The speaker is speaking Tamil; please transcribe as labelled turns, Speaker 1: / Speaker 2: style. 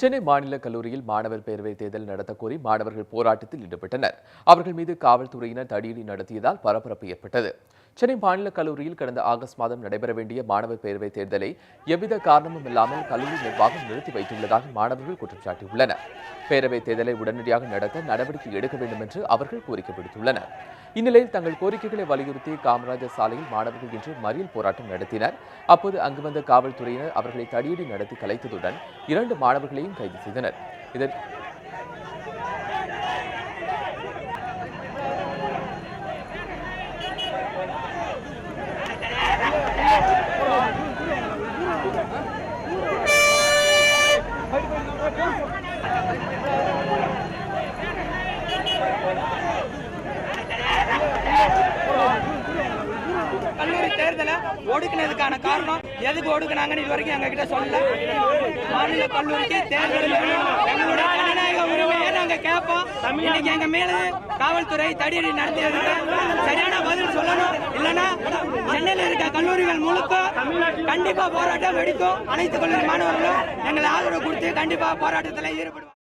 Speaker 1: சென்னை மாநில கல்லூரியில் மாணவர் பேரவை தேர்தல் நடத்தக் கோரி மாணவர்கள் போராட்டத்தில் ஈடுபட்டனர். அவர்கள் மீது காவல்துறையினர் தடியடி நடத்தியதால் பரபரப்பு ஏற்பட்டது. சென்னை மாநில கல்லூரியில் கடந்த ஆகஸ்ட் மாதம் நடைபெற வேண்டிய மாணவர் பேரவை தேர்தலை எவ்வித காரணமும் இல்லாமல் கல்லூரி நிர்வாகம் நிறுத்தி வைத்துள்ளதாக மாணவர்கள் குற்றம் சாட்டியுள்ளனர். பேரவை தேர்தலை உடனடியாக நடத்த நடவடிக்கை எடுக்க வேண்டும் என்று அவர்கள் கோரிக்கை விடுத்துள்ளனர். இந்நிலையில் தங்கள் கோரிக்கைகளை வலியுறுத்தி காமராஜர் சாலையில் மாணவர்கள் இன்று மறியல் போராட்டம் நடத்தினர். அப்போது அங்கு வந்த காவல்துறையினர் அவர்களை தடியடி நடத்தி கலைத்ததுடன் 2 மாணவர்களையும் கைது செய்தனர்.
Speaker 2: கல்லூரி தேர்தலை ஒடுக்கினதுக்கான காரணம் எதுக்கு ஒடுக்குனாங்கன்னு இது வரைக்கும் எங்க கிட்ட சொல்லல. மாநில கல்லூரிக்கு தேர்தல் எங்களுடைய ஜனநாயக உரிமையை நாங்க கேட்போம். இன்னைக்கு எங்க மேல காவல்துறை தடியடி நடத்தியதுக்கு சரியான பதில் சொல்லணும். இல்லைன்னா சென்னையில் இருக்க கல்லூரிகள் முழுக்க கண்டிப்பா போராட்டம் வெடிக்கும். அனைத்து கல்லூரி மாணவர்களும் எங்களை ஆதரவு கொடுத்து கண்டிப்பா போராட்டத்தில் ஈடுபடுவோம்.